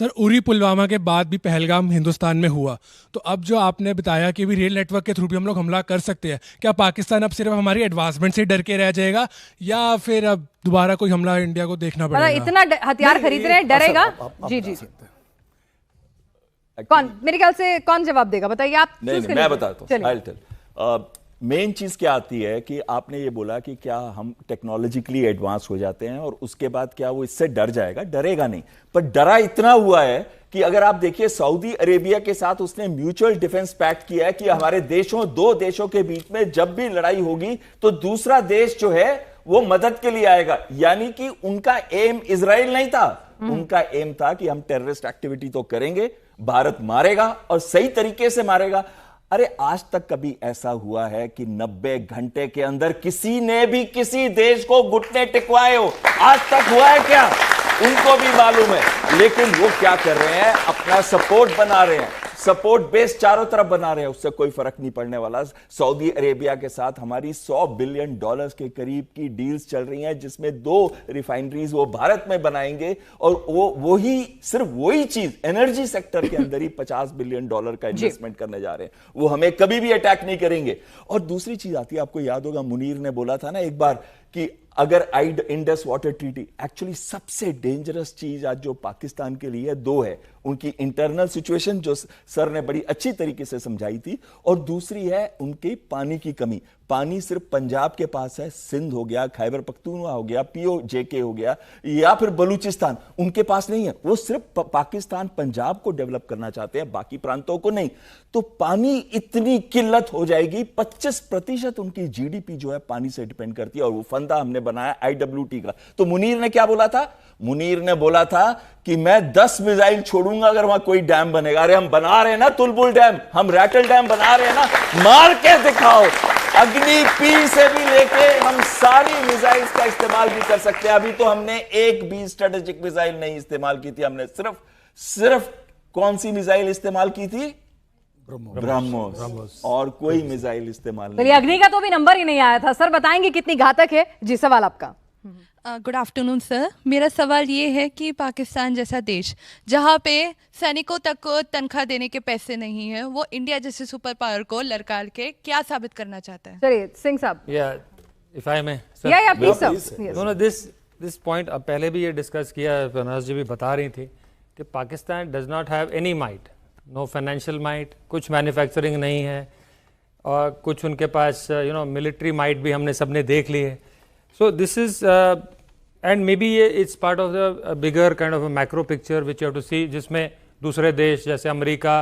Sir Uri Pulwama के बाद भी पहलगाम हिंदुस्तान में हुआ, तो अब जो आपने बताया कि भी रेल नेटवर्क के थ्रू भी हम लोग हमला कर सकते हैं, क्या पाकिस्तान अब सिर्फ हमारी एडवांसमेंट से डर के रह जाएगा या फिर अब दोबारा कोई हमला इंडिया को देखना पड़ेगा? इतना हथियार खरीद रहे हैं, डरेगा? जी जी कौन, मेरे ख्याल से कौन जवाब देगा, बताइए आप। नहीं, मैं बताता हूँ। मेन चीज क्या आती है कि आपने ये बोला कि क्या हम टेक्नोलॉजिकली एडवांस हो जाते हैं और उसके बाद क्या वो इससे डर जाएगा? डरेगा नहीं, पर डरा इतना हुआ है कि अगर आप देखिए सऊदी अरेबिया के साथ उसने म्यूचुअल डिफेंस पैक्ट किया है कि हमारे देशों, दो देशों के बीच में जब भी लड़ाई होगी तो दूसरा देश जो है वो मदद के लिए आएगा। यानी कि उनका एम इजराइल नहीं था, उनका एम था कि हम टेररिस्ट एक्टिविटी तो करेंगे, भारत मारेगा और सही तरीके से मारेगा। अरे आज तक कभी ऐसा हुआ है कि 90 घंटे के अंदर किसी ने भी किसी देश को घुटने टिकवाए हो? आज तक हुआ है क्या? उनको भी मालूम है, लेकिन वो क्या कर रहे हैं, अपना सपोर्ट बना रहे हैं, सपोर्ट बेस चारों तरफ बना रहे हैं, उससे कोई फर्क नहीं पड़ने वाला। सऊदी अरेबिया के साथ हमारी $100 बिलियन के करीब की डील्स चल रही हैं, जिसमें 2 रिफाइनरीज वो भारत में बनाएंगे और वो सिर्फ वही चीज एनर्जी सेक्टर के अंदर ही $50 बिलियन का इन्वेस्टमेंट करने जा रहे हैं। वो हमें कभी भी अटैक नहीं करेंगे। और दूसरी चीज आती है, आपको याद होगा मुनीर ने बोला था ना एक बार कि अगर इंडस वाटर ट्रीटी, एक्चुअली सबसे डेंजरस चीज आज जो पाकिस्तान के लिए 2 है, उनकी इंटरनल सिचुएशन जो सर ने बड़ी अच्छी तरीके से समझाई थी, और दूसरी है उनकी पानी की कमी। पानी सिर्फ पंजाब के पास है, सिंध हो गया, खैबर पख्तूनख्वा हो गया, POJK हो गया, या फिर बलूचिस्तान, उनके पास नहीं है। वो सिर्फ पाकिस्तान पंजाब को डेवलप करना चाहते हैं, बाकी प्रांतों को नहीं। तो पानी इतनी किल्लत हो जाएगी, 25% उनकी GDP जो है पानी से डिपेंड करती है। और वो फंदा हमने बनाया IWT का। तो मुनीर ने क्या बोला था? मुनीर ने बोला था कि मैं 10 मिसाइल छोड़ूंगा अगर वहां कोई डैम बनेगा। अरे हम बना रहे हैं ना तुलबुल डैम, हम रैटल डैम बना रहे हैं ना, मार के दिखाओ। अग्नि P से भी लेके हम सारी मिसाइल्स का इस्तेमाल भी कर सकते हैं। अभी तो हमने एक भी स्ट्रेटेजिक मिसाइल नहीं इस्तेमाल की थी, हमने सिर्फ कौन सी मिसाइल इस्तेमाल की थी? ब्रह्मोस, और कोई मिसाइल इस्तेमाल नहीं। अग्नि का तो भी नंबर ही नहीं आया था। सर बताएंगे कितनी घातक है? जी सवाल आपका। गुड आफ्टरनून सर, मेरा सवाल ये है कि पाकिस्तान जैसा देश जहाँ पे सैनिकों तक को तनख्वाह देने के पैसे नहीं है, वो इंडिया जैसे सुपर पावर को लड़का के क्या साबित करना चाहता है? चलिए सिंह साहब। If I may this point अब पहले भी ये डिस्कस किया, बनवास जी भी बता रही थी कि Pakistan does not have any might, no financial might, कुछ मैन्युफैक्चरिंग नहीं है, और कुछ उनके पास मिलिट्री माइट भी हमने सबने देख ली है। So this is and maybe it's part of the bigger kind of a macro picture which you have to see, जिसमें दूसरे देश जैसे अमेरिका,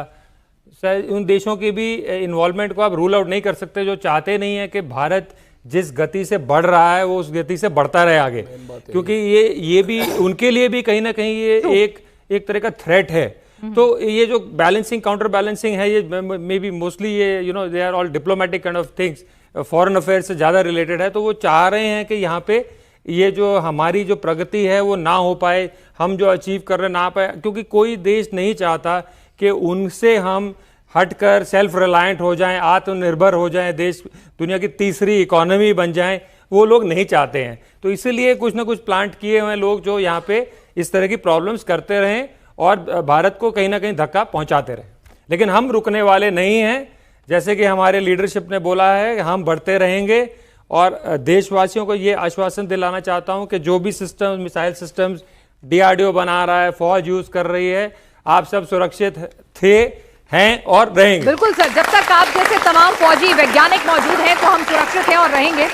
उन देशों की भी इन्वॉल्वमेंट को आप रूल आउट नहीं कर सकते, जो चाहते नहीं है कि भारत जिस गति से बढ़ रहा है वो उस गति से बढ़ता रहे आगे, क्योंकि ये भी उनके लिए भी कहीं ना कहीं ये एक तरह का थ्रेट है। तो ये जो बैलेंसिंग, काउंटर बैलेंसिंग है, ये मे बी मोस्टली ये they are all diplomatic kind of things, foreign affair से ज़्यादा रिलेटेड है। तो वो चाह रहे हैं कि यहाँ पे ये जो हमारी जो प्रगति है वो ना हो पाए, हम जो अचीव कर रहे ना पाए, क्योंकि कोई देश नहीं चाहता कि उनसे हम हटकर सेल्फ रिलायंट हो जाएं, आत्मनिर्भर हो जाएं, देश दुनिया की तीसरी इकोनॉमी बन जाएं, वो लोग नहीं चाहते हैं। तो इसीलिए कुछ ना कुछ प्लांट किए हुए हैं लोग जो यहाँ पे इस तरह की प्रॉब्लम्स करते रहें और भारत को कहीं ना कहीं धक्का पहुँचाते रहें। लेकिन हम रुकने वाले नहीं हैं, जैसे कि हमारे लीडरशिप ने बोला है, हम बढ़ते रहेंगे। और देशवासियों को ये आश्वासन दिलाना चाहता हूं कि जो भी सिस्टम, मिसाइल सिस्टम्स DRDO बना रहा है, फौज यूज कर रही है, आप सब सुरक्षित थे, हैं और रहेंगे। बिल्कुल सर, जब तक आप जैसे तमाम फौजी वैज्ञानिक मौजूद हैं तो हम सुरक्षित हैं और रहेंगे।